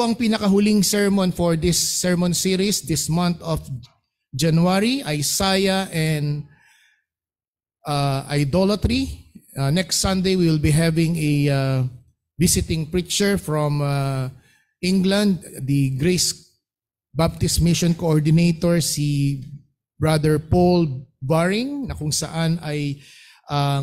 po ang pinakahuling sermon for this sermon series this month of January, Isaiah and idolatry. Next Sunday we will be having a visiting preacher from England, the Grace Baptist Mission Coordinator, si Brother Paul Baring, na kung saan ay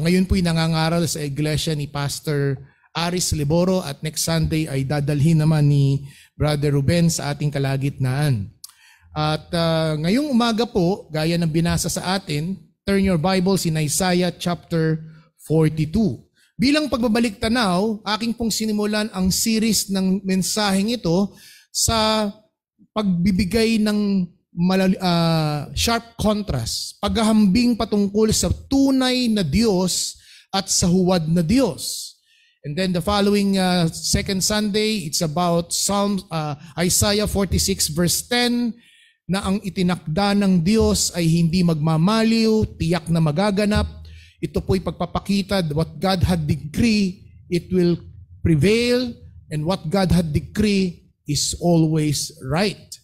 ngayon po'y nangangaral sa iglesia ni Pastor Aris Liboro, at next Sunday ay dadalhin naman ni Brother Ruben sa ating kalagitnaan. At ngayong umaga po, gaya ng binasa sa atin, turn your Bibles in Isaiah chapter 42. Bilang pagbabalik tanaw, aking pong sinimulan ang series ng mensaheng ito sa pagbibigay ng sharp contrast, paghahambing patungkol sa tunay na Diyos at sa huwad na Diyos. And then the following second Sunday, it's about Isaiah 46 verse 10, na ang itinakda ng Diyos ay hindi magmamaliw, tiyak na magaganap. Ito po'y pagpapakita, what God had decreed, it will prevail, and what God had decreed is always right.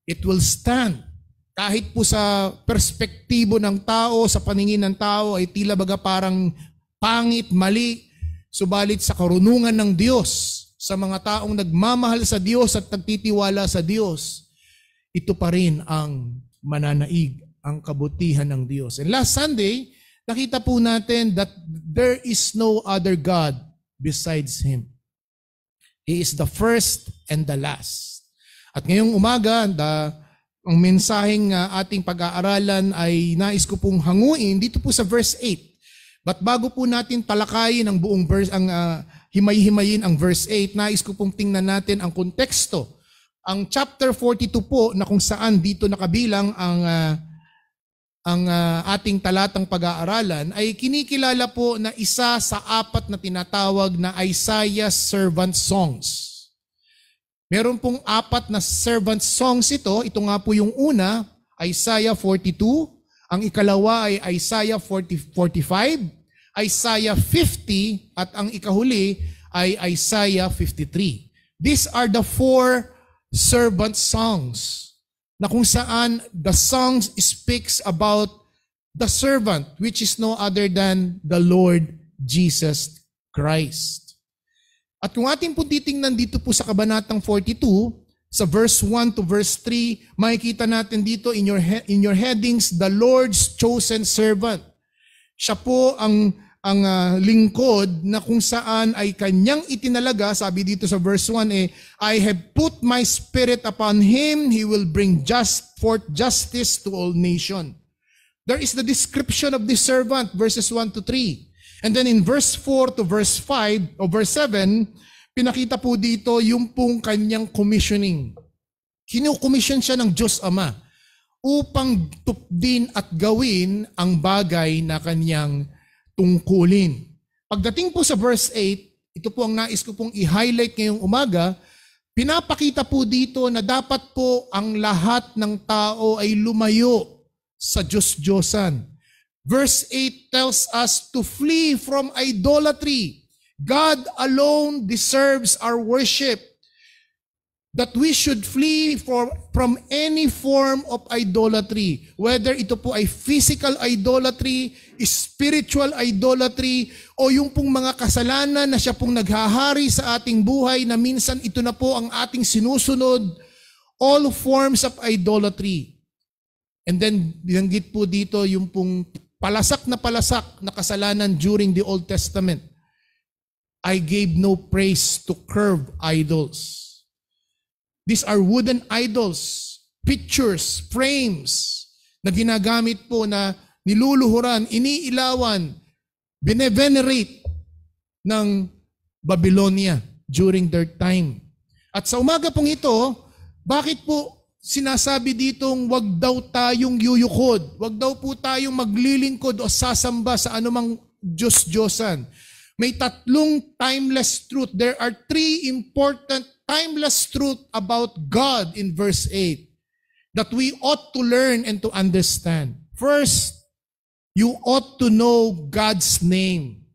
It will stand. Kahit po sa perspektibo ng tao, sa paningin ng tao, ay tila baga parang pangit, mali. Subalit sa karunungan ng Diyos, sa mga taong nagmamahal sa Diyos at nagtitiwala sa Diyos, ito pa rin ang mananaig, ang kabutihan ng Diyos. And last Sunday, nakita po natin that there is no other God besides Him. He is the first and the last. At ngayong umaga, ang mensaheng ating pag-aaralan ay nais ko pong hanguin dito po sa verse 8. But bago po natin talakayin ang buong verse, himay-himayin ang verse 8, nais ko pong tingnan natin ang konteksto. Ang chapter 42 po, na kung saan dito nakabilang ang ating talatang pag-aaralan, ay kinikilala po na isa sa apat na tinatawag na Isaiah servant songs. Meron pong apat na servant songs ito. Ito nga po yung una, Isaiah 42. Ang ikalawa ay Isaiah 45, Isaiah 50, at ang ikahuli ay Isaiah 53. These are the four servant songs na kung saan the songs speaks about the servant, which is no other than the Lord Jesus Christ. At kung ating po titingnan dito po sa kabanatang 42, sa verse 1 to verse 3, makikita natin dito in your headings, the Lord's chosen servant. Siya po ang lingkod na kung saan ay kanyang itinalaga, sabi dito sa verse 1 I have put my spirit upon him, he will bring forth justice to all nations. There is the description of this servant, verses 1 to 3. And then in verse 4 to verse 5 o verse 7, pinakita po dito yung pong kanyang commissioning. Kinukomisyon siya ng Diyos Ama upang tupdin at gawin ang bagay na kanyang tungkulin. Pagdating po sa verse 8, ito po ang nais ko pong i-highlight ngayong umaga, pinapakita po dito na dapat po ang lahat ng tao ay lumayo sa Diyos-Diyosan. Verse 8 tells us to flee from idolatry. God alone deserves our worship. That we should flee from any form of idolatry. Whether ito po ay physical idolatry, spiritual idolatry, o yung pong mga kasalanan na siya pong naghahari sa ating buhay na minsan ito na po ang ating sinusunod. All forms of idolatry. And then, binanggit po dito yung pong palasak na kasalanan during the Old Testament. I gave no praise to carved idols. These are wooden idols, pictures, frames na ginagamit po na niluluhuran, iniilawan, binevenerate ng Babylonia during their time. At sa umaga pong ito, bakit po sinasabi ditong wag daw tayong yuyukod, wag daw po tayong maglilingkod o sasamba sa anumang Diyos-Diyosan? May tatlong timeless truth. There are three important timeless truth about God in verse 8 that we ought to learn and to understand. First, you ought to know God's name.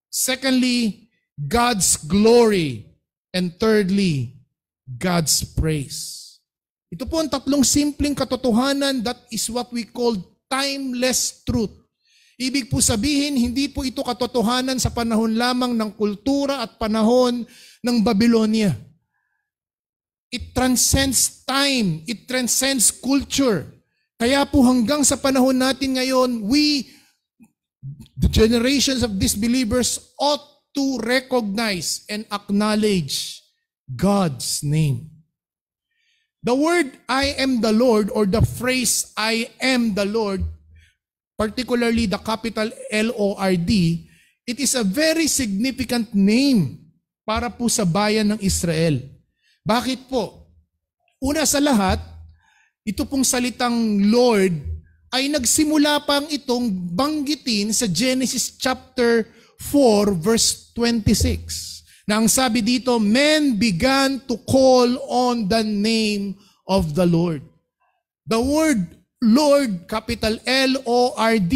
Secondly, God's glory. And thirdly, God's praise. Ito po ang tatlong simpleng katotohanan that is what we call timeless truth. Ibig po sabihin, hindi po ito katotohanan sa panahon lamang ng kultura at panahon ng Babylonia. It transcends time. It transcends culture. Kaya po hanggang sa panahon natin ngayon, the generations of disbelievers ought to recognize and acknowledge God's name. The word I am the Lord or the phrase I am the Lord, particularly the capital L-O-R-D, it is a very significant name para po sa bayan ng Israel. Bakit po? Una sa lahat, ito pong salitang Lord ay nagsimula pang itong banggitin sa Genesis chapter 4 verse 26. Na ang sabi dito, men began to call on the name of the Lord. The word Lord, capital L-O-R-D,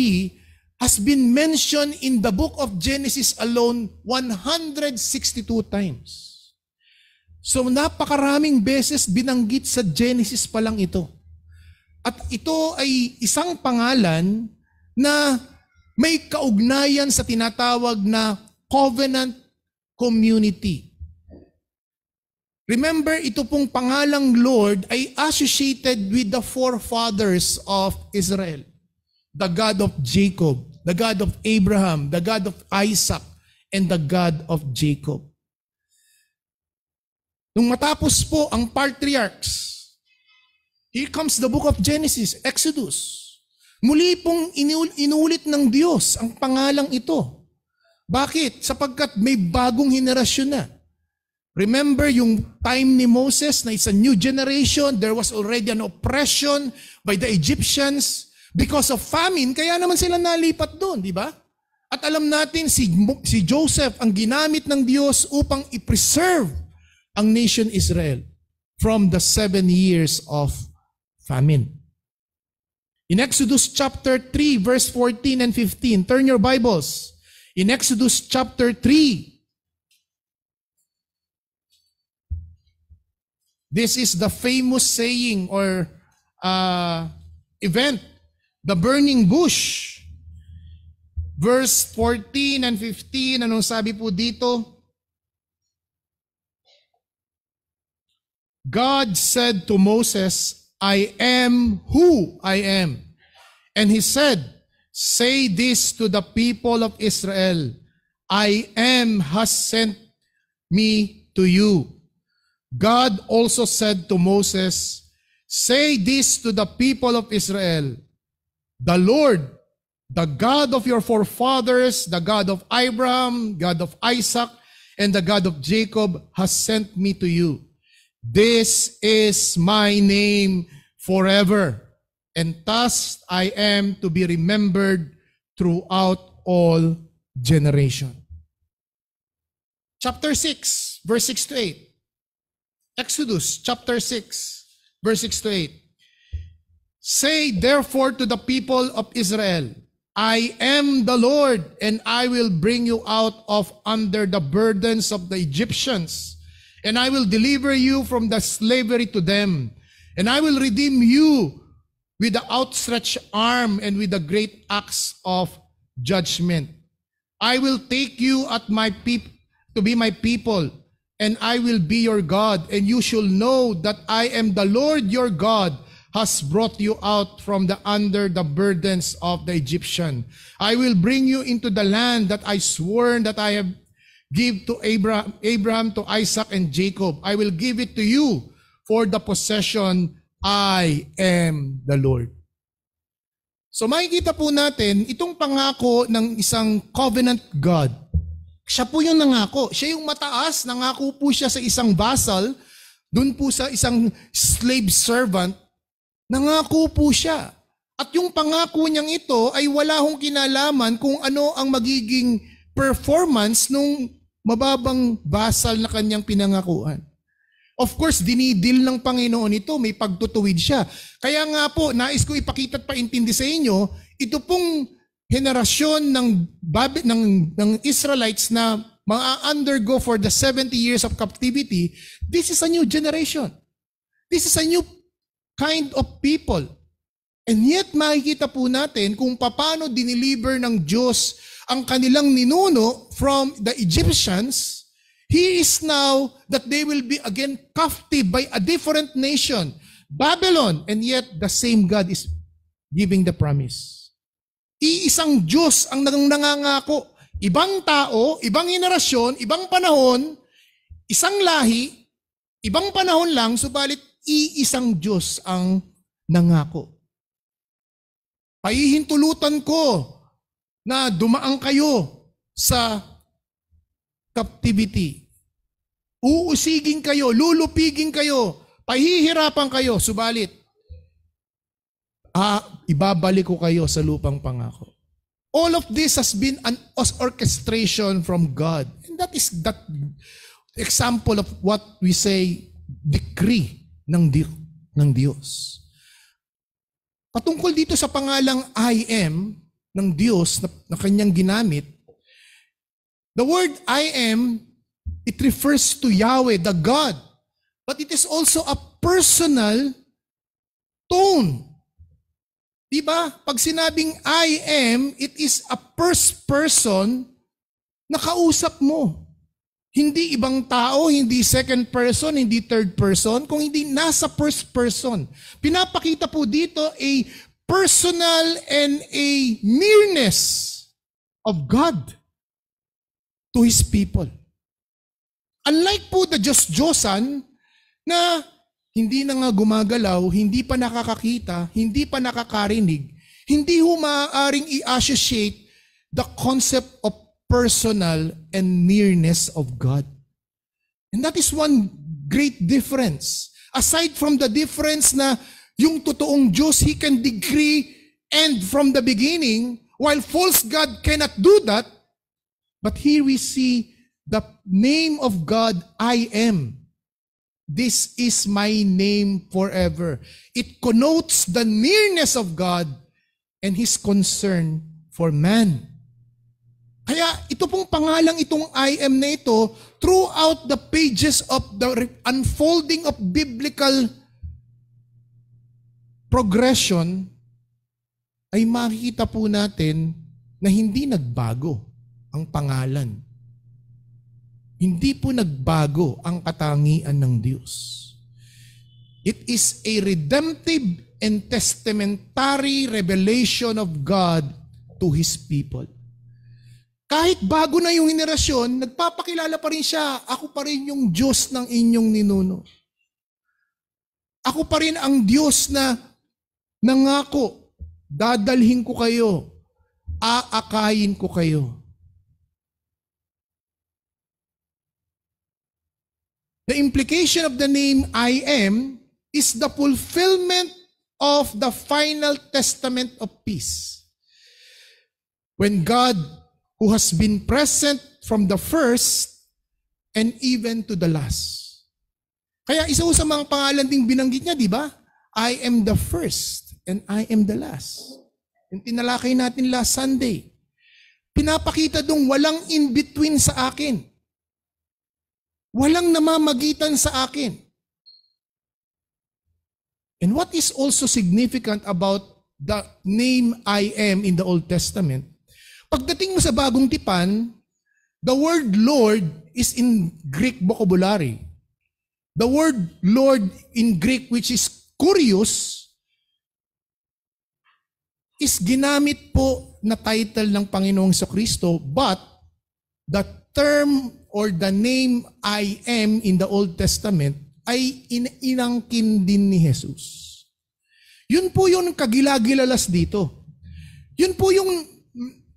has been mentioned in the book of Genesis alone 162 times. So napakaraming beses binanggit sa Genesis pa lang ito. At ito ay isang pangalan na may kaugnayan sa tinatawag na covenant community. Remember, ito pong pangalang Lord ay associated with the forefathers of Israel. The God of Jacob, the God of Abraham, the God of Isaac, and the God of Jacob. Nung matapos po ang patriarchs, here comes the book of Genesis, Exodus. Muli pong inulit ng Diyos ang pangalang ito. Bakit? Sapagkat may bagong henerasyon na. Remember yung time ni Moses na it's a new generation, there was already an oppression by the Egyptians because of famine, kaya naman sila nalipat doon, di ba? At alam natin si Joseph ang ginamit ng Diyos upang i-preserve ang nation Israel from the 7 years of famine. In Exodus chapter 3 verse 14 and 15, turn your Bibles. In Exodus chapter 3, this is the famous saying or event, the burning bush. Verse 14 and 15, anong sabi po dito? God said to Moses, I am who I am. And he said, say this to the people of Israel, I am has sent me to you. God also said to Moses, say this to the people of Israel, the Lord, the God of your forefathers, the God of Abraham, God of Isaac, and the God of Jacob has sent me to you. This is my name forever. And thus I am to be remembered throughout all generation. Chapter 6, verse 6 to 8. Exodus chapter 6, verse 6 to 8. Say therefore to the people of Israel, I am the Lord, and I will bring you out of under the burdens of the Egyptians, and I will deliver you from the slavery to them, and I will redeem you with the outstretched arm and with the great axe of judgment. I will take you at to be my people, and I will be your God, and you shall know that I am the Lord your God, has brought you out from under the burdens of the Egyptian. I will bring you into the land that I sworn that I have give to Abraham, to Isaac, and Jacob. I will give it to you for the possession. I am the Lord. So makikita po natin itong pangako ng isang covenant God. Siya po yung nangako. Siya yung mataas. Nangako po siya sa isang vassal. Doon po sa isang slave servant. Nangako po siya. At yung pangako niyang ito ay wala hong kinalaman kung ano ang magiging performance nung mababang vassal na kanyang pinangakuan. Of course, dinidil ng Panginoon ito, may pagtutuwid siya. Kaya nga po, nais ko ipakita at paintindi sa inyo, ito pong henerasyon ng Israelites na undergo for the 70 years of captivity, this is a new generation. This is a new kind of people. And yet makikita po natin kung paano dineliver ng Diyos ang kanilang ninuno from the Egyptians. He is now that they will be again captive by a different nation, Babylon, and yet the same God is giving the promise. Iisang Diyos ang nangangako. Ibang tao, ibang henerasyon, ibang panahon, isang lahi, ibang panahon lang, subalit iisang Diyos ang nangako. Pahihintulutan ko na dumaan kayo sa captivity. Uusigin kayo, lulupigin kayo, pahihirapan kayo, subalit ibabalik ko kayo sa lupang pangako. All of this has been an orchestration from God. And that is that example of what we say decree ng Diyos. Patungkol dito sa pangalang I am ng Diyos na kanyang ginamit, the word I am, it refers to Yahweh, the God. But it is also a personal tone. Diba? Pag sinabing I am, it is a first person na kausap mo. Hindi ibang tao, hindi second person, hindi third person, kung hindi nasa first person. Pinapakita po dito a personal and a nearness of God to His people. Unlike po the Diyos-Diyosan na hindi na nga gumagalaw, hindi pa nakakakita, hindi pa nakakarinig, hindi ho maaaring i-associate the concept of personal and nearness of God. And that is one great difference. Aside from the difference na yung totoong Diyos, He can decree end from the beginning, while false God cannot do that. But here we see the name of God, I am. This is my name forever. It connotes the nearness of God and His concern for man. Kaya ito pong pangalang itong I am na ito, throughout the pages of the unfolding of biblical progression, ay makikita po natin na hindi nagbago ang pangalan. Hindi po nagbago ang katangian ng Diyos. It is a redemptive and testamentary revelation of God to His people. Kahit bago na yung henerasyon, nagpapakilala pa rin siya, ako pa rin yung Diyos ng inyong ninuno. Ako pa rin ang Diyos na nangako, dadalhin ko kayo, aakayin ko kayo. The implication of the name I am is the fulfillment of the final testament of peace. When God, who has been present from the first and even to the last. Kaya isa sa mga pangalan ding binanggit niya, di ba? I am the first and I am the last. Yung tinalakay natin last Sunday. Pinapakita dong walang in-between sa akin. Walang namamagitan sa akin. And what is also significant about the name I am in the Old Testament, pagdating mo sa Bagong Tipan, the word Lord is in Greek vocabulary. The word Lord in Greek, which is kurios, is ginamit po na title ng Panginoong Jesucristo, but the term or the name I am in the Old Testament ay inangkin din ni Jesus. Yun po yung kagilagilalas dito. Yun po yung,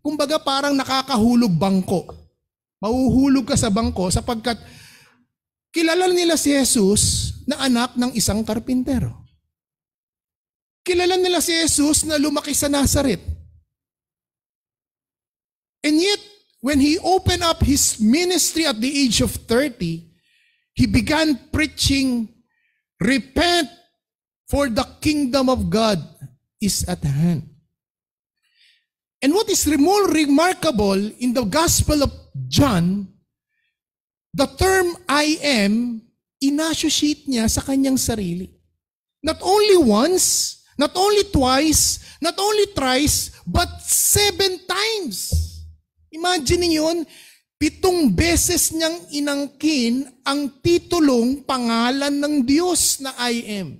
kumbaga parang nakakahulog bangko. Mahuhulog ka sa bangko sapagkat kilala nila si Jesus na anak ng isang karpintero. Kilala nila si Jesus na lumaki sa Nazareth. And yet, when He opened up His ministry at the age of 30, He began preaching, repent, for the kingdom of God is at hand. And what is more remarkable in the Gospel of John, the term I am, inassociate niya sa kanyang sarili. Not only once, not only twice, not only thrice, but 7 times. Imagine niyo yun, 7 beses niyang inangkin ang titulong pangalan ng Diyos na I am.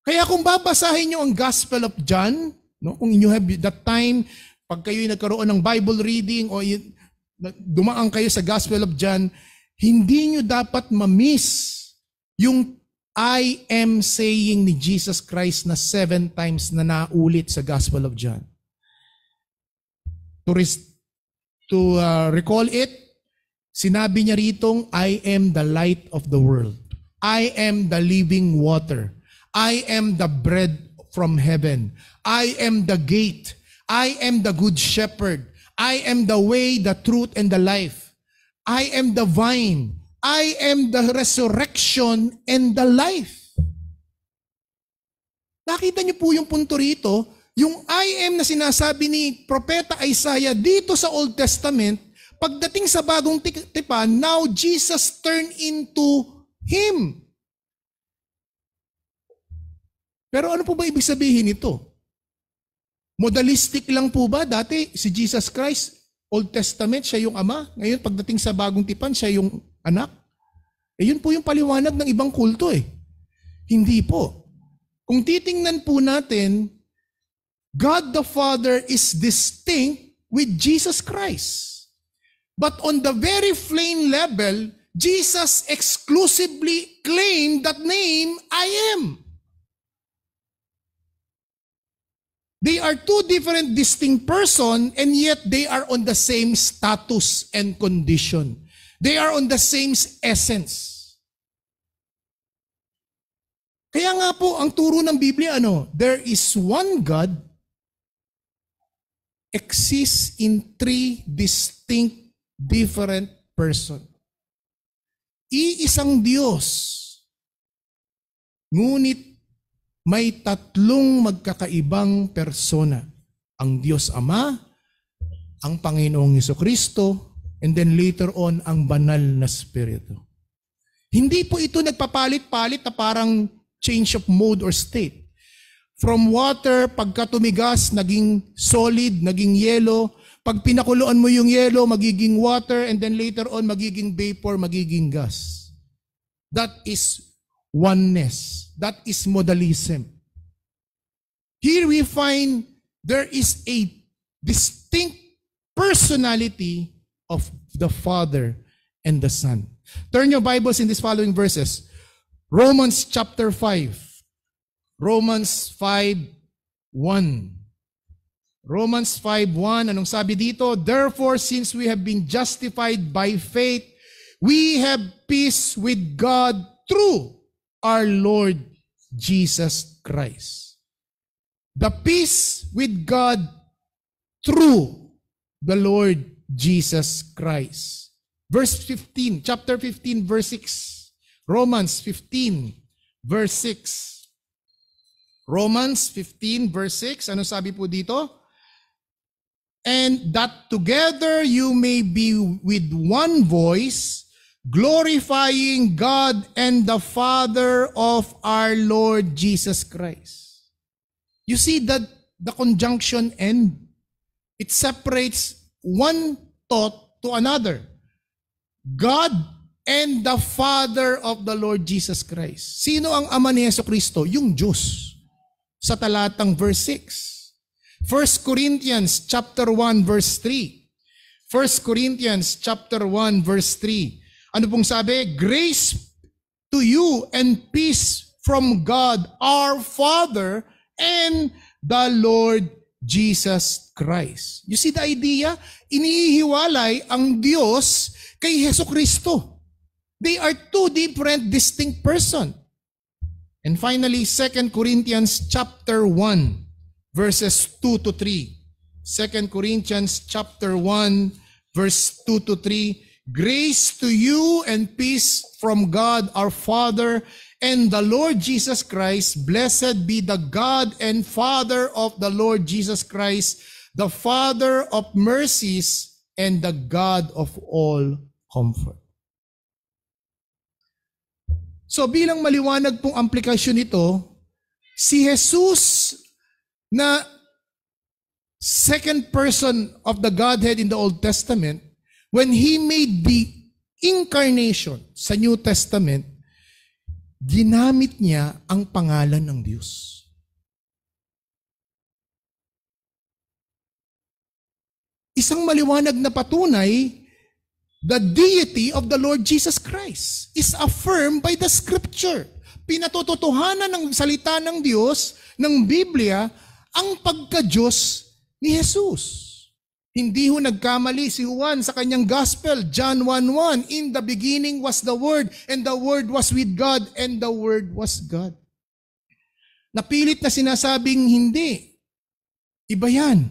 Kaya kung babasahin niyo ang Gospel of John, no, kung you have that time, pag kayo nagkaroon ng Bible reading o dumaan kayo sa Gospel of John, hindi niyo dapat ma-miss yung I am saying ni Jesus Christ na 7 times na naulit sa Gospel of John. To recall it, sinabi niya ritong, I am the light of the world. I am the living water. I am the bread from heaven. I am the gate. I am the good shepherd. I am the way, the truth, and the life. I am the vine. I am the resurrection and the life. Nakita niyo po yung punto rito, yung I am na sinasabi ni Propeta Isaiah dito sa Old Testament, pagdating sa bagong tipan, now Jesus turned into Him. Pero ano po ba ibig sabihin nito? Modalistic lang po ba? Dati si Jesus Christ, Old Testament, siya yung ama. Ngayon pagdating sa bagong tipan, siya yung anak. Yun po yung paliwanag ng ibang kulto eh. Hindi po. Kung titingnan po natin, God the Father is distinct with Jesus Christ. But on the very plain level, Jesus exclusively claimed that name, I am. They are 2 different distinct persons and yet they are on the same status and condition. They are on the same essence. Kaya nga po, ang turo ng Biblia, there is one God exists in 3 distinct, different persons. Iisang Diyos, ngunit may 3 magkakaibang persona. Ang Diyos Ama, ang Panginoong Jesucristo, and then later on, ang banal na Espiritu. Hindi po ito nagpapalit-palit na parang change of mode or state. From water, pagka tumigas, naging solid, naging yelo. Pag pinakuluan mo yung yelo, magiging water, and then later on, magiging vapor, magiging gas. That is oneness. That is modalism. Here we find there is a distinct personality of the Father and the Son. Turn your Bibles in these following verses. Romans chapter 5. Romans 5:1. Romans 5:1, anong sabi dito? Therefore, since we have been justified by faith, we have peace with God through our Lord Jesus Christ. The peace with God through the Lord Jesus Christ. Verse 15, chapter 15, verse 6. Romans 15, verse 6. Romans 15 verse 6, ano sabi po dito? And that together you may be with one voice, glorifying God and the Father of our Lord Jesus Christ. You see that the conjunction end, it separates one thought to another. God and the Father of the Lord Jesus Christ. Sino ang ama ni Jesucristo? Yung Diyos. Sa talatang verse 6. 1 Corinthians chapter 1 verse 3. 1 Corinthians chapter 1 verse 3. Ano pong sabi? Grace to you and peace from God our Father and the Lord Jesus Christ. You see the idea? Inihiwalay ang Diyos kay Jesucristo. They are 2 different distinct persons. And finally, 2 Corinthians chapter 1, verses 2 to 3. 2 Corinthians chapter 1, verse 2 to 3. Grace to you and peace from God our Father and the Lord Jesus Christ. Blessed be the God and Father of the Lord Jesus Christ, the Father of mercies and the God of all comfort. So bilang maliwanag pong aplikasyon nito, si Jesus na second person of the Godhead in the Old Testament, when He made the incarnation sa New Testament, ginamit niya ang pangalan ng Diyos. Isang maliwanag na patunay, the deity of the Lord Jesus Christ is affirmed by the Scripture. Pinatototohanan ng salita ng Diyos, ng Biblia, ang pagka-Diyos ni Jesus. Hindi ho nagkamali si Juan sa kanyang gospel, John 1:1, in the beginning was the Word, and the Word was with God, and the Word was God. Napilit na sinasabing hindi. Iba yan.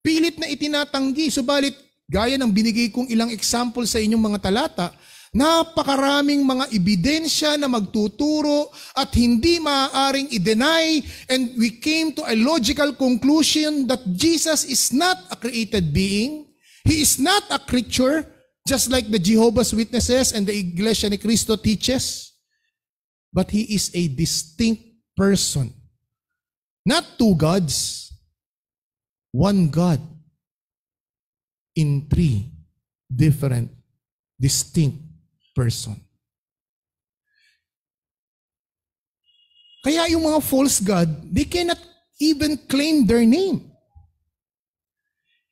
Pilit na itinatanggi, subalit gaya ng binigay kong ilang example sa inyong mga talata, napakaraming mga ebidensya na magtuturo at hindi maaaring i-deny, and we came to a logical conclusion that Jesus is not a created being. He is not a creature, just like the Jehovah's Witnesses and the Iglesia ni Cristo teaches, but He is a distinct person. Not two gods, one God in three different, distinct person. Kaya yung mga false god, they cannot even claim their name.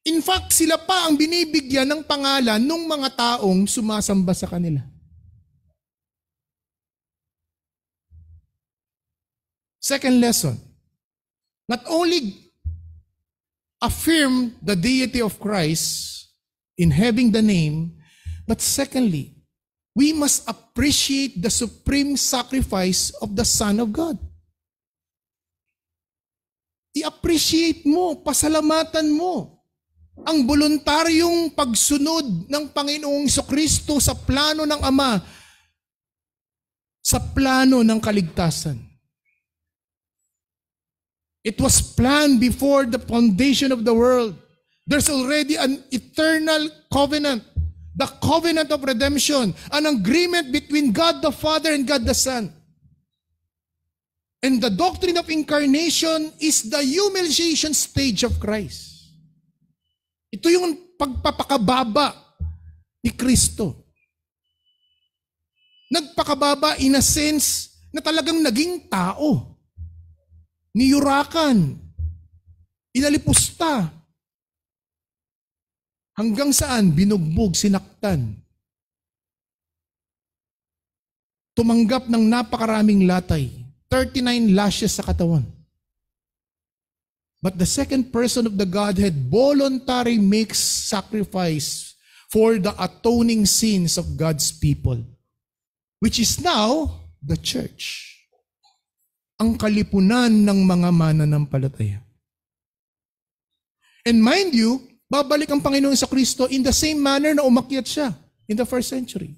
In fact, sila pa ang binibigyan ng pangalan ng mga taong sumasamba sa kanila. Second lesson, not only affirm the deity of Christ in having the name, but secondly, we must appreciate the supreme sacrifice of the Son of God. I-appreciate mo, pasalamatan mo ang voluntaryong pagsunod ng Panginoong Jesucristo sa plano ng Ama, sa plano ng kaligtasan. It was planned before the foundation of the world. There's already an eternal covenant, the covenant of redemption, an agreement between God the Father and God the Son. And the doctrine of incarnation is the humiliation stage of Christ. Ito yung pagpapakababa ni Kristo. Nagpakababa in a sense na talagang naging tao. Niyurakan, inalipusta, hanggang saan binugbog, sinaktan. Tumanggap ng napakaraming latay, 39 lashes sa katawan. But the second person of the Godhead voluntarily makes sacrifice for the atoning sins of God's people, which is now the church. Ang kalipunan ng mga mananampalataya. And mind you, babalik ang Panginoon Jesucristo in the same manner na umakyat siya in the first century.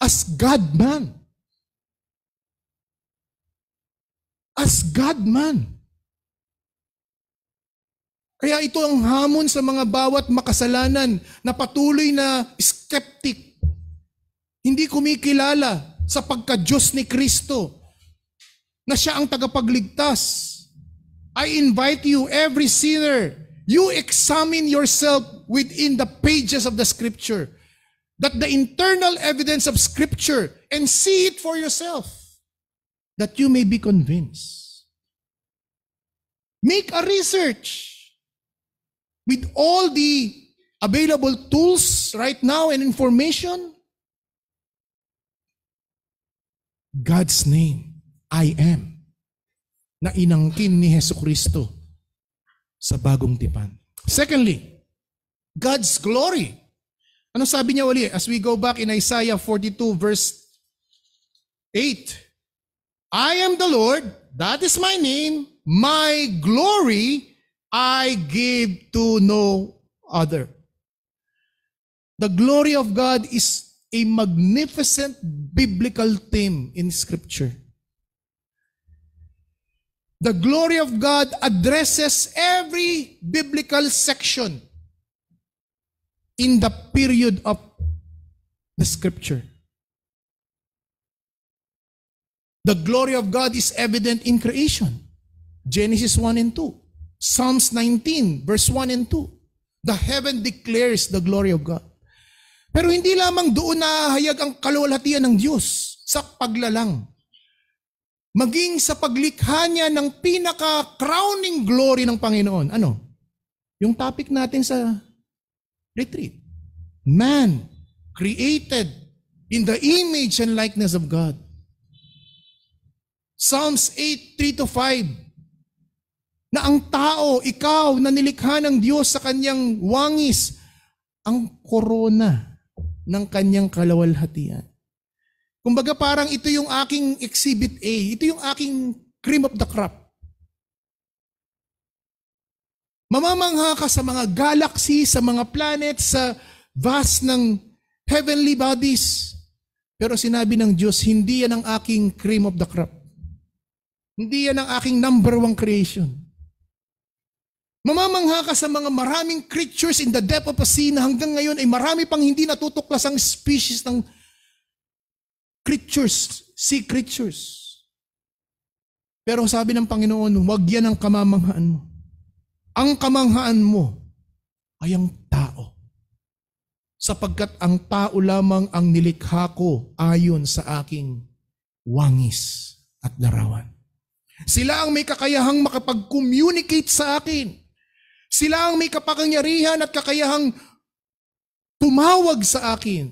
As God-man. As God-man. Kaya ito ang hamon sa mga bawat makasalanan na patuloy na skeptic. Hindi kumikilala sa pagka-Diyos ni Kristo na siya ang tagapagligtas. I invite you, every sinner, you examine yourself within the pages of the Scripture, that the internal evidence of Scripture, and see it for yourself, that you may be convinced. Make a research with all the available tools right now and information. God's name, I am, na inangkin ni Jesucristo sa bagong tipan. Secondly, God's glory. Ano sabi niya uli? As we go back in Isaiah 42 verse 8. I am the Lord, that is my name, my glory I give to no other. The glory of God is a magnificent biblical theme in Scripture. The glory of God addresses every biblical section in the period of the Scripture. The glory of God is evident in creation. Genesis 1 and 2. Psalms 19, verse 1 and 2. The heaven declares the glory of God. Pero hindi lamang doon nahayag ang kaluwalhatian ng Diyos sa paglalang. Maging sa paglikha niya ng pinaka-crowning glory ng Panginoon. Ano? Yung topic natin sa retreat. Man created in the image and likeness of God. Psalms 8, 3-5. Na ang tao, ikaw, na nilikha ng Diyos sa kanyang wangis, ang korona ng kanyang kaluwalhatian. Kumbaga parang ito yung aking exhibit A, ito yung aking cream of the crop. Mamamangha ka sa mga galaxy, sa mga planets, sa vast ng heavenly bodies. Pero sinabi ng Diyos, hindi yan ang aking cream of the crop. Hindi yan ang aking number 1 creation. Mamamangha ka sa mga maraming creatures in the depth of a sea na hanggang ngayon ay marami pang hindi natutuklasang species ng creatures, sea creatures. Pero sabi ng Panginoon, huwag yan ang kamamanghaan mo. Ang kamanghaan mo ay ang tao. Sapagkat ang tao lamang ang nilikha ko ayon sa aking wangis at larawan. Sila ang may kakayahang makapag-communicate sa akin. Sila ang may kapangyarihan at kakayahang tumawag sa akin.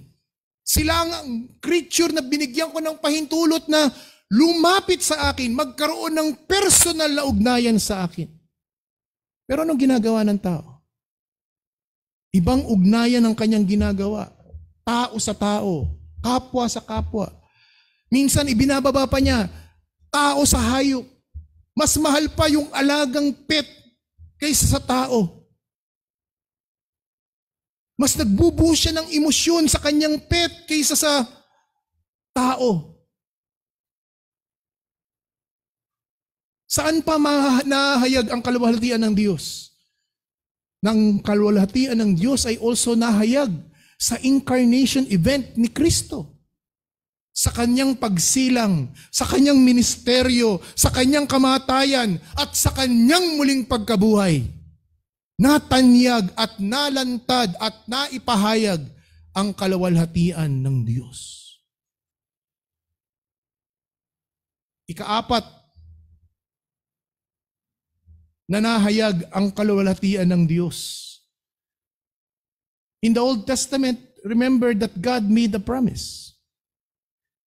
Sila ang creature na binigyan ko ng pahintulot na lumapit sa akin, magkaroon ng personal na ugnayan sa akin. Pero anong ginagawa ng tao? Ibang ugnayan ang kanyang ginagawa. Tao sa tao, kapwa sa kapwa. Minsan ibinababa pa niya, tao sa hayop. Mas mahal pa yung alagang pet kaysa sa tao. Mas nagbubuo siya ng emosyon sa kanyang pet kaysa sa tao. Saan pa nahayag ang kaluwalhatian ng Diyos? Ng kaluwalhatian ng Diyos ay also nahayag sa incarnation event ni Kristo. Sa kanyang pagsilang, sa kanyang ministeryo, sa kanyang kamatayan, at sa kanyang muling pagkabuhay. Natanyag at nalantad at naipahayag ang kaluwalhatian ng Diyos. Ikaapat, na nahayag ang kaluwalhatian ng Diyos. In the Old Testament, remember that God made a promise.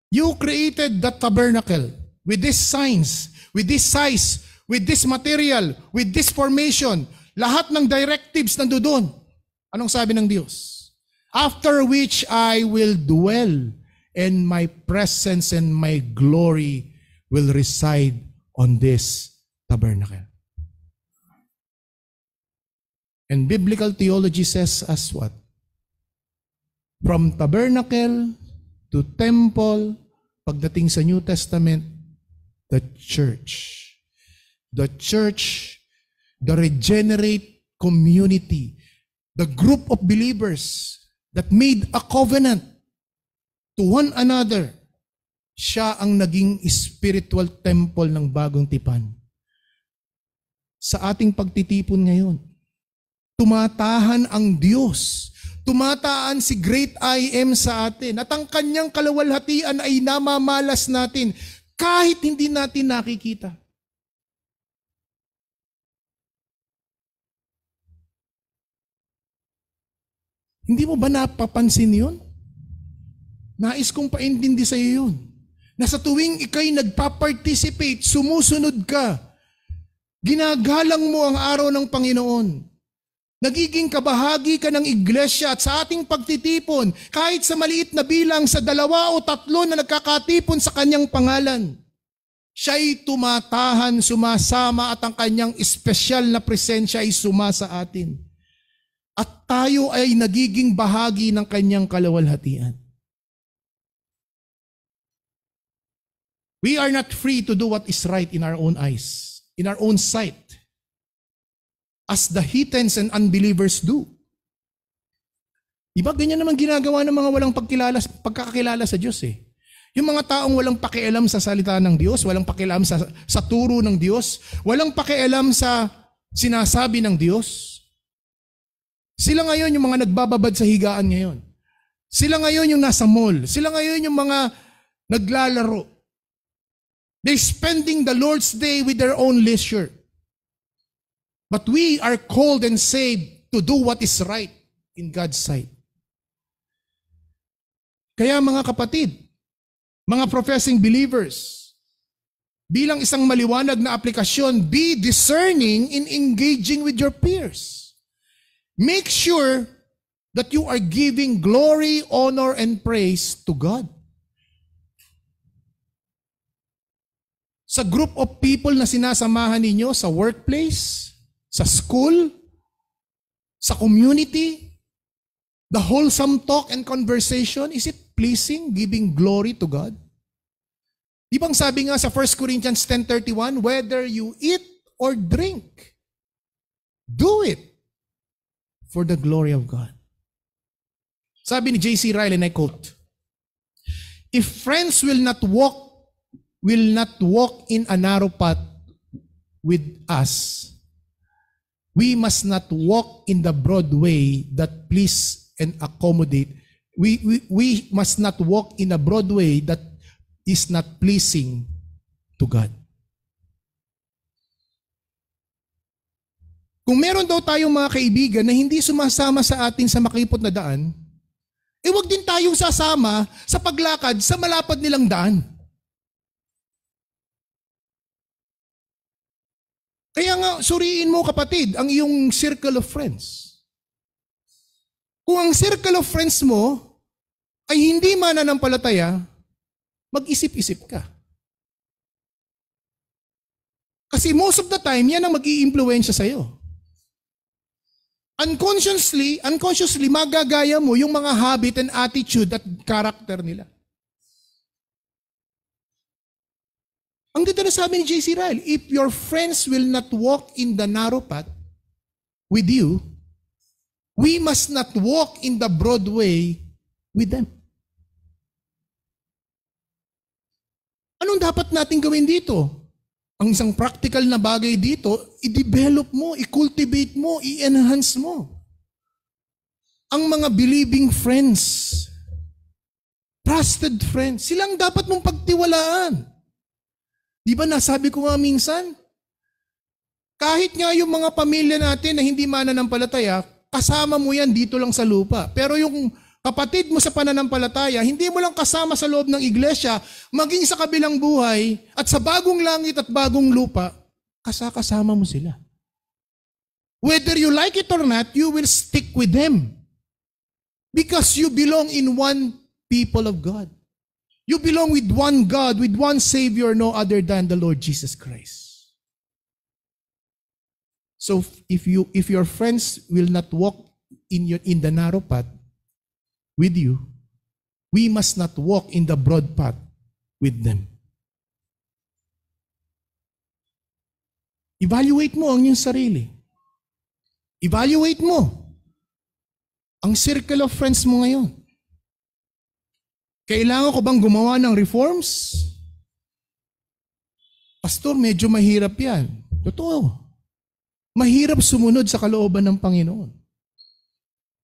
You created the tabernacle with these signs, with this size, with this material, with this formation. Lahat ng directives nandoon. Anong sabi ng Diyos? After which I will dwell, and my presence and my glory will reside on this tabernacle. And biblical theology says as what? From tabernacle to temple, pagdating sa New Testament, the church. The church, the regenerate community, the group of believers that made a covenant to one another. Siya ang naging spiritual temple ng bagong tipan. Sa ating pagtitipon ngayon, tumatahan ang Diyos. Tumataan si Great I Am sa atin. At ang kanyang kaluwalhatian ay namamalas natin kahit hindi natin nakikita. Hindi mo ba napapansin yun? Nais kong paintindi sa iyo yun. Na sa tuwing ikay nagpa-participate, sumusunod ka, ginagalang mo ang araw ng Panginoon. Nagiging kabahagi ka ng iglesia at sa ating pagtitipon, kahit sa maliit na bilang sa 2 o 3 na nagkakatipon sa kanyang pangalan, siya'y tumatahan, sumasama at ang kanyang espesyal na presensya ay sumasa atin. At tayo ay nagiging bahagi ng kanyang kaluwalhatian. We are not free to do what is right in our own eyes, in our own sight, as the heathens and unbelievers do. Iba ganyan naman ginagawa ng mga walang pagkakakilala sa Diyos eh. Yung mga taong walang pakialam sa salita ng Diyos, walang pakialam sa turo ng Diyos, walang pakialam sa sinasabi ng Diyos. Sila ngayon yung mga nagbababad sa higaan ngayon. Sila ngayon yung nasa mall. Sila ngayon yung mga naglalaro. They're spending the Lord's Day with their own leisure. But we are called and saved to do what is right in God's sight. Kaya mga kapatid, mga professing believers, bilang isang maliwanag na aplikasyon, be discerning in engaging with your peers. Make sure that you are giving glory, honor, and praise to God. Sa group of people na sinasamahan ninyo sa workplace, sa school, sa community, the wholesome talk and conversation, is it pleasing, giving glory to God? Di bang sabi nga sa 1 Corinthians 10:31, whether you eat or drink, do it for the glory of God. Sabi ni J.C. Ryle, and I quote, if friends will not walk in a narrow path with us, we must not walk in the broad way that please and accommodate. We must not walk in a broad way that is not pleasing to God. Kung meron daw tayong mga kaibigan na hindi sumasama sa atin sa makipot na daan, huwag din tayong sasama sa paglakad sa malapad nilang daan. Kaya nga, suriin mo kapatid, ang iyong circle of friends. Kung ang circle of friends mo ay hindi mananampalataya, mag-isip-isip ka. Kasi most of the time, yan ang mag-i-impluwensya sa'yo. Unconsciously, magagaya mo yung mga habit and attitude at character nila. Ang dito na sabi ni J.C. Ryle, if your friends will not walk in the narrow path with you, we must not walk in the broad way with them. Anong dapat natin gawin dito? Ang isang practical na bagay dito, i-develop mo, i-cultivate mo, i-enhance mo. Ang mga believing friends, trusted friends, silang dapat mong pagtiwalaan. Di ba nasabi ko nga minsan, kahit nga yung mga pamilya natin na hindi mananampalataya, kasama mo yan dito lang sa lupa. Pero yung kapatid mo sa pananampalataya, hindi mo lang kasama sa loob ng iglesia, maging sa kabilang buhay, at sa bagong langit at bagong lupa, kasama mo sila. Whether you like it or not, you will stick with them. Because you belong in one people of God. You belong with one God, with one Savior, no other than the Lord Jesus Christ. So if your friends will not walk in the narrow path with you, we must not walk in the broad path with them. Evaluate mo ang iyong sarili. Evaluate mo ang circle of friends mo ngayon. Kailangan ko bang gumawa ng reforms? Pastor, medyo mahirap yan. Totoo. Mahirap sumunod sa kalooban ng Panginoon.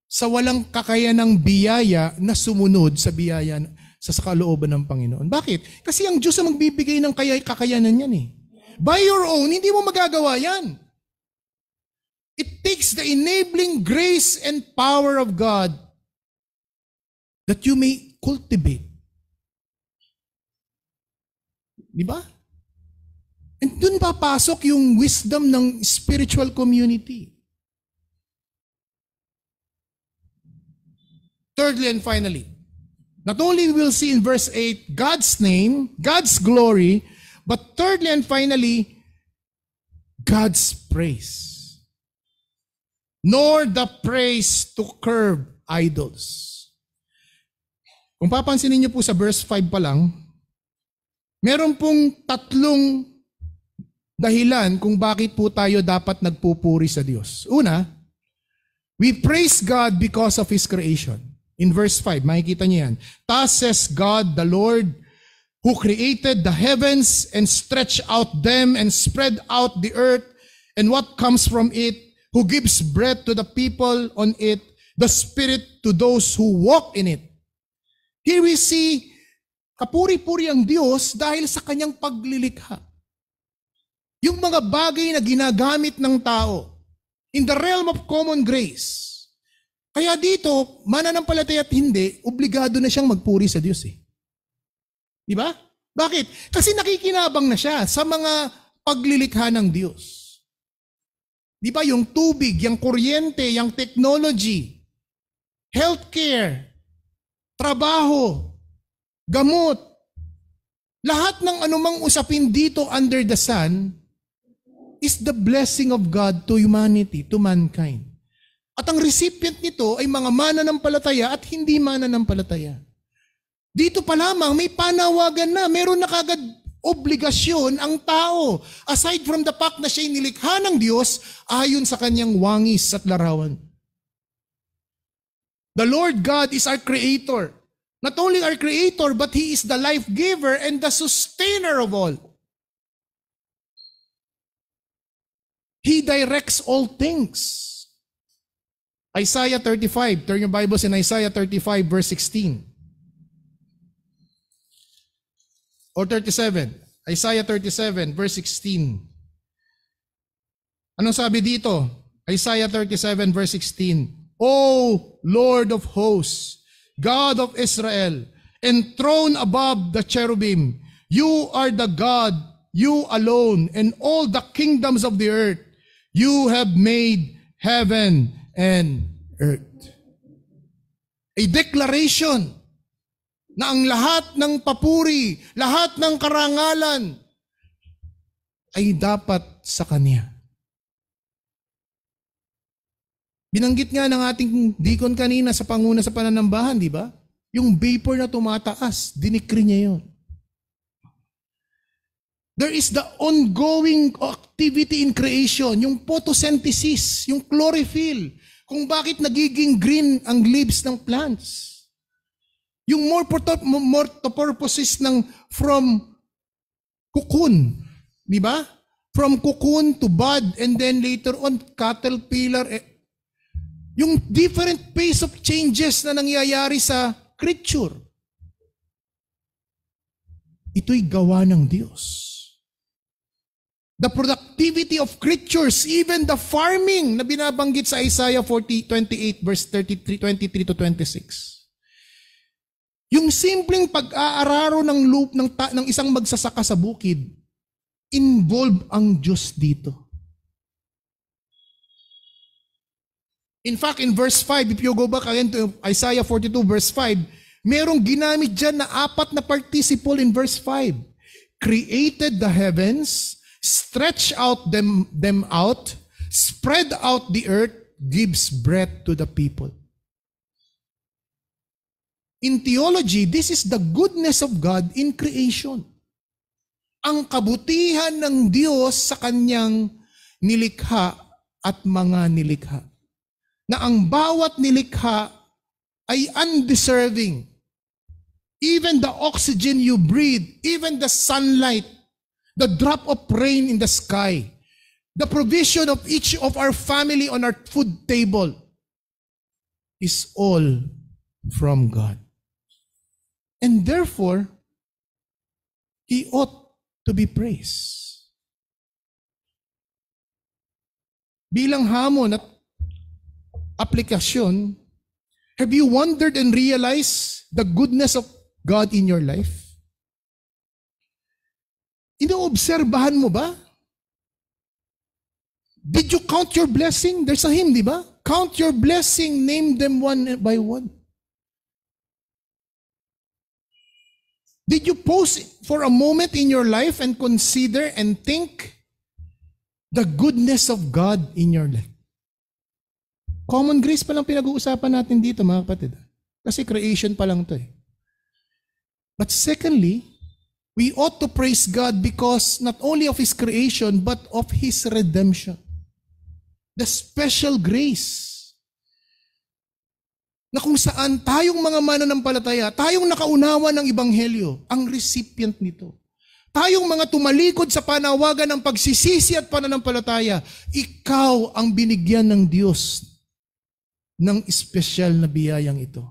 Sa walang kakayanang biyaya na sumunod sa biyaya sa kalooban ng Panginoon. Bakit? Kasi ang Diyos ang magbibigay ng kakayanan yan eh. By your own, hindi mo magagawa yan. It takes the enabling grace and power of God that you may cultivate. Di ba? And dun papasok yung wisdom ng spiritual community. Thirdly and finally, not only we'll see in verse 8 God's name, God's glory, but thirdly and finally, God's praise. Nor the praise to curb idols. Kung papansinin niyo po sa verse 5 pa lang, meron pong tatlong dahilan kung bakit po tayo dapat nagpupuri sa Diyos. Una, we praise God because of His creation. In verse 5, makikita niyo yan. Thus says God, the Lord, who created the heavens and stretched out them and spread out the earth and what comes from it, who gives breath to the people on it, the spirit to those who walk in it. Here we see, kapuri-puri ang Diyos dahil sa kanyang paglilikha. Yung mga bagay na ginagamit ng tao in the realm of common grace. Kaya dito, mananampalataya at hindi, obligado na siyang magpuri sa Diyos eh. Di ba? Bakit? Kasi nakikinabang na siya sa mga paglilikha ng Diyos. Di ba? Yung tubig, yung kuryente, yung technology, healthcare, trabaho, gamot, lahat ng anumang usapin dito under the sun is the blessing of God to humanity, to mankind. At ang recipient nito ay mga mananampalataya at hindi mananampalataya. Dito pa lamang may panawagan na, meron na kagad obligasyon ang tao. Aside from the fact na siya'y nilikha ng Diyos, ayon sa kanyang wangis at larawan. The Lord God is our Creator. Not only our Creator, but He is the life giver and the sustainer of all. He directs all things. Isaiah 35, turn your Bibles in Isaiah 35 verse 16. Or 37. Isaiah 37 verse 16. Anong sabi dito? Isaiah 37 verse 16. O Lord of hosts, God of Israel, enthroned above the cherubim, you are the God, you alone, and all the kingdoms of the earth. You have made heaven and earth. A declaration na ang lahat ng papuri, lahat ng karangalan ay dapat sa Kanya. Binanggit nga ng ating deacon kanina sa panguna sa pananambahan, di ba? Yung vapor na tumataas, dinikri niya yun. There is the ongoing activity in creation, yung photosynthesis, yung chlorophyll, kung bakit nagiging green ang leaves ng plants. Yung more to purposes ng from cocoon, di ba? From cocoon to bud and then later on caterpillar. Yung different pace of changes na nangyayari sa creature. Ito'y gawa ng Diyos. The productivity of creatures, even the farming na binabanggit sa Isaiah 28 verse 23 to 26. Yung simpleng pag-aararo ng loop ng isang magsasaka sa bukid, involve ang Diyos dito. In fact, in verse 5, if you go back again to Isaiah 42 verse 5, merong ginamit dyan na 4 na participle in verse 5. Created the heavens, stretch out them out, spread out the earth, gives breath to the people. In theology, this is the goodness of God in creation. Ang kabutihan ng Diyos sa kanyang nilikha at mga nilikha. Na ang bawat nilikha ay undeserving. Even the oxygen you breathe, even the sunlight, the drop of rain in the sky, the provision of each of our family on our food table is all from God. And therefore, He ought to be praised. Bilang hamon at aplikasyon, have you wondered and realized the goodness of God in your life? Inoobserbahan mo ba? Did you count your blessing? There's a hymn, di ba? Count your blessing, name them one by one. Did you pause for a moment in your life and consider and think the goodness of God in your life? Common grace pa lang pinag-uusapan natin dito, mga kapatid. Kasi creation pa lang to eh. But secondly, we ought to praise God because not only of His creation, but of His redemption. The special grace na kung saan tayong mga mananampalataya, tayong nakaunawa ng Ebanghelyo, ang recipient nito. Tayong mga tumalikod sa panawagan ng pagsisisi at pananampalataya, ikaw ang binigyan ng Diyos ng espesyal na biyayang ito.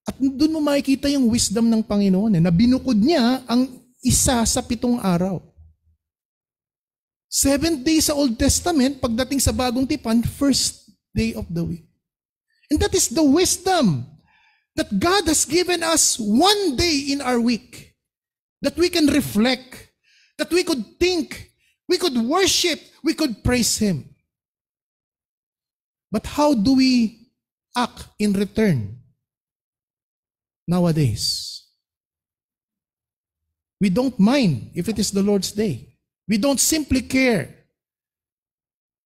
At doon mo makikita yung wisdom ng Panginoon na binukod niya ang isa sa 7 araw. 7 days sa Old Testament, pagdating sa Bagong Tipan, first day of the week. And that is the wisdom that God has given us one day in our week, that we can reflect, that we could think, we could worship, we could praise Him. But how do we act in return nowadays? We don't mind if it is the Lord's day. We don't simply care.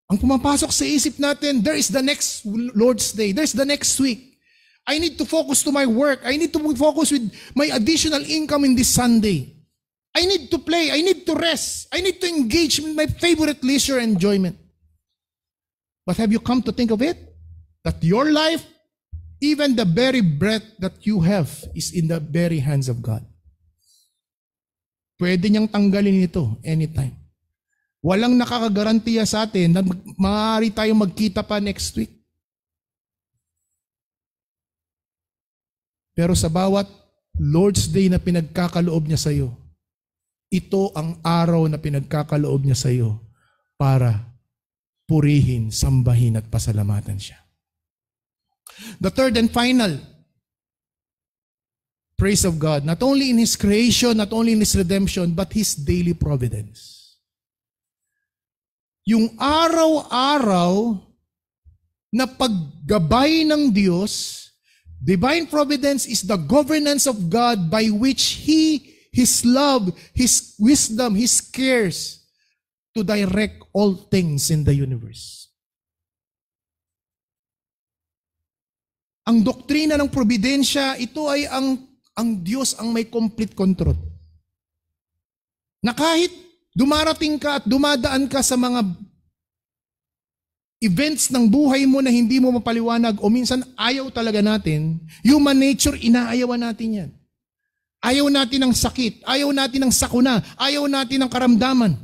Ang pumapasok sa isip natin, there is the next Lord's day, there's the next week. I need to focus to my work. I need to focus with my additional income in this Sunday. I need to play. I need to rest. I need to engage in my favorite leisure enjoyment. But have you come to think of it? That your life, even the very breath that you have, is in the very hands of God. Pwede niyang tanggalin ito anytime. Walang nakakagarantiya sa atin na maaari tayong magkita pa next week. Pero sa bawat Lord's Day na pinagkakaloob niya sa iyo, ito ang araw na pinagkakaloob niya sa iyo para purihin, sambahin at pasalamatan siya. The third and final praise of God, not only in His creation, not only in His redemption, but His daily providence. Yung araw-araw na paggabay ng Diyos, divine providence is the governance of God by which He, His love, His wisdom, His cares to direct all things in the universe. Ang doktrina ng probidensya, ito ay ang Diyos ang may complete control. Na kahit dumarating ka at dumadaan ka sa mga events ng buhay mo na hindi mo mapaliwanag o minsan ayaw talaga natin, human nature, inaayawan natin yan. Ayaw natin ng sakit, ayaw natin ng sakuna, ayaw natin ng karamdaman,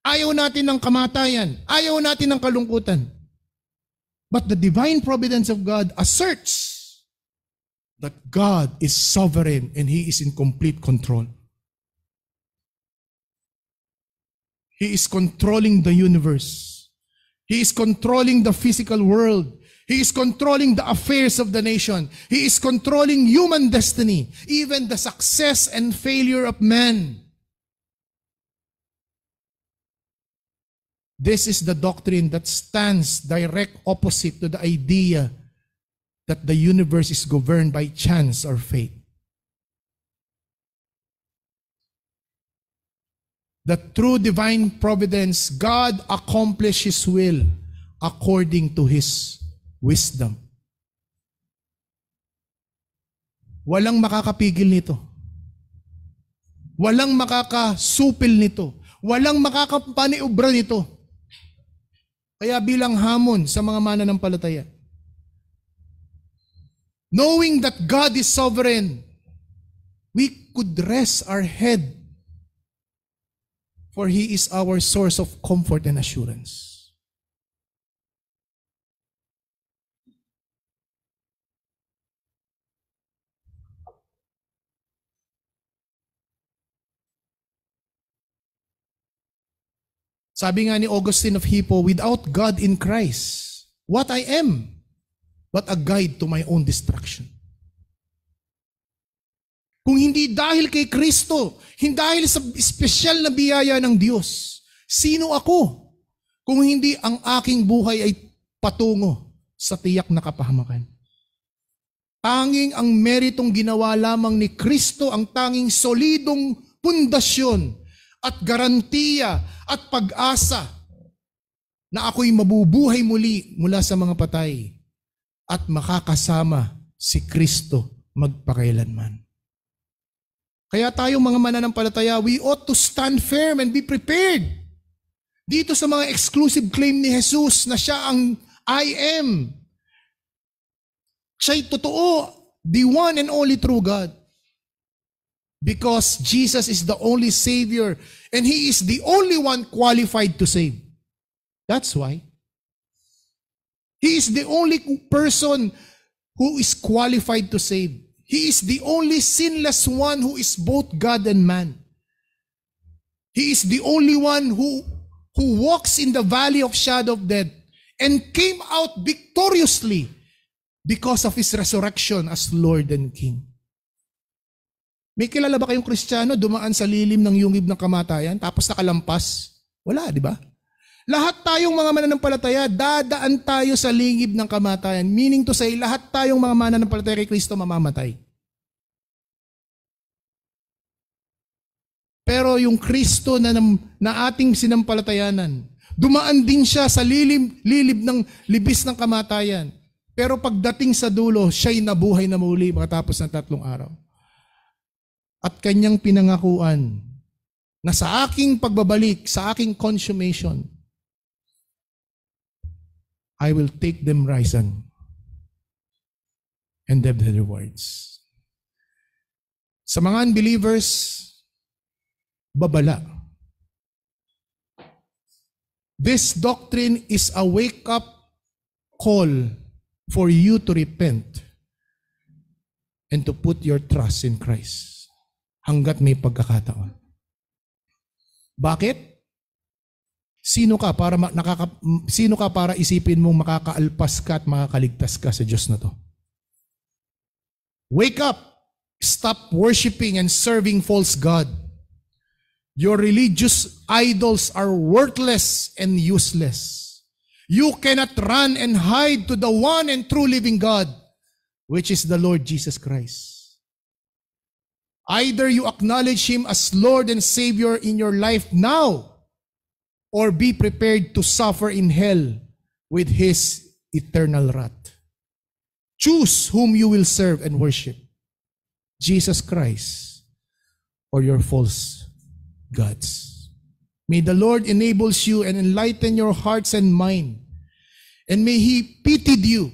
ayaw natin ng kamatayan, ayaw natin ng kalungkutan. But the divine providence of God asserts that God is sovereign and He is in complete control. He is controlling the universe. He is controlling the physical world. He is controlling the affairs of the nation. He is controlling human destiny, even the success and failure of man. This is the doctrine that stands direct opposite to the idea that the universe is governed by chance or fate. That through divine providence, God accomplished His will according to His wisdom. Walang makakapigil nito. Walang makakasupil nito. Walang makakapaniubra nito. Kaya bilang hamon sa mga mananampalataya, knowing that God is sovereign, we could rest our head, for He is our source of comfort and assurance. Sabi nga ni Augustine of Hippo, without God in Christ, what I am but a guide to my own destruction. Kung hindi dahil kay Kristo, hindi dahil sa espesyal na biyaya ng Diyos, sino ako kung hindi ang aking buhay ay patungo sa tiyak na kapahamakan? Tanging ang meritong ginawa lamang ni Kristo ang tanging solidong pundasyon at garantiya at pag-asa na ako'y mabubuhay muli mula sa mga patay at makakasama si Kristo magpakailanman. Kaya tayo mga mananampalataya, we ought to stand firm and be prepared dito sa mga exclusive claim ni Jesus na siya ang I am. Siya'y totoo, the one and only true God. Because Jesus is the only Savior and He is the only one qualified to save. That's why. He is the only person who is qualified to save. He is the only sinless one who is both God and man. He is the only one who walks in the valley of shadow of death and came out victoriously because of His resurrection as Lord and King. May kilala ba kayong Kristiyano dumaan sa lilim ng yungib ng kamatayan tapos nakalampas? Wala, di ba? Lahat tayong mga mananampalataya, dadaan tayo sa lingib ng kamatayan. Meaning to say, lahat tayong mga mananampalataya kay Kristo mamamatay. Pero yung Kristo na ating sinampalatayanan, dumaan din siya sa lilib ng libis ng kamatayan. Pero pagdating sa dulo, siya'y nabuhay na muli matapos ng 3 araw. At kanyang pinangakuan na sa aking pagbabalik, sa aking consummation, I will take them risen and have the rewards. Sa mga unbelievers, babala. This doctrine is a wake-up call for you to repent and to put your trust in Christ hanggat may pagkakataon. Bakit? Sino ka para isipin mong makakaalpas ka at makakaligtas ka sa Diyos na to? Wake up! Stop worshiping and serving false God. Your religious idols are worthless and useless. You cannot run and hide to the one and true living God, which is the Lord Jesus Christ. Either you acknowledge Him as Lord and Savior in your life now, or be prepared to suffer in hell with His eternal wrath. Choose whom you will serve and worship, Jesus Christ or your false gods. May the Lord enables you and enlighten your hearts and mind, and may He pity you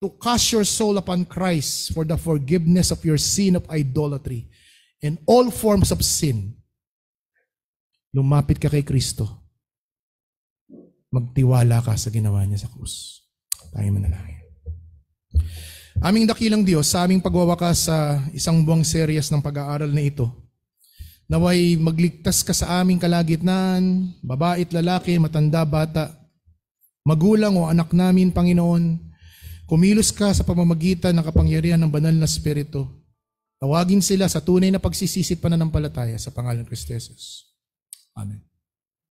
to cast your soul upon Christ for the forgiveness of your sin of idolatry and all forms of sin. Lumapit ka kay Kristo. Magtiwala ka sa ginawa niya sa krus. Tayo manalangin. Aming dakilang Diyos, sa aming pagwawakas sa isang buwang seryas ng pag-aaral na ito, naway magligtas ka sa aming kalagitnaan, babae at lalaki, matanda, bata, magulang o anak namin, Panginoon. Kumilos ka sa pamamagitan ng kapangyarihan ng banal na Espiritu. Tawagin sila sa tunay na pagsisisi at pananampalataya sa pangalan ng Kristo Jesus. Amen.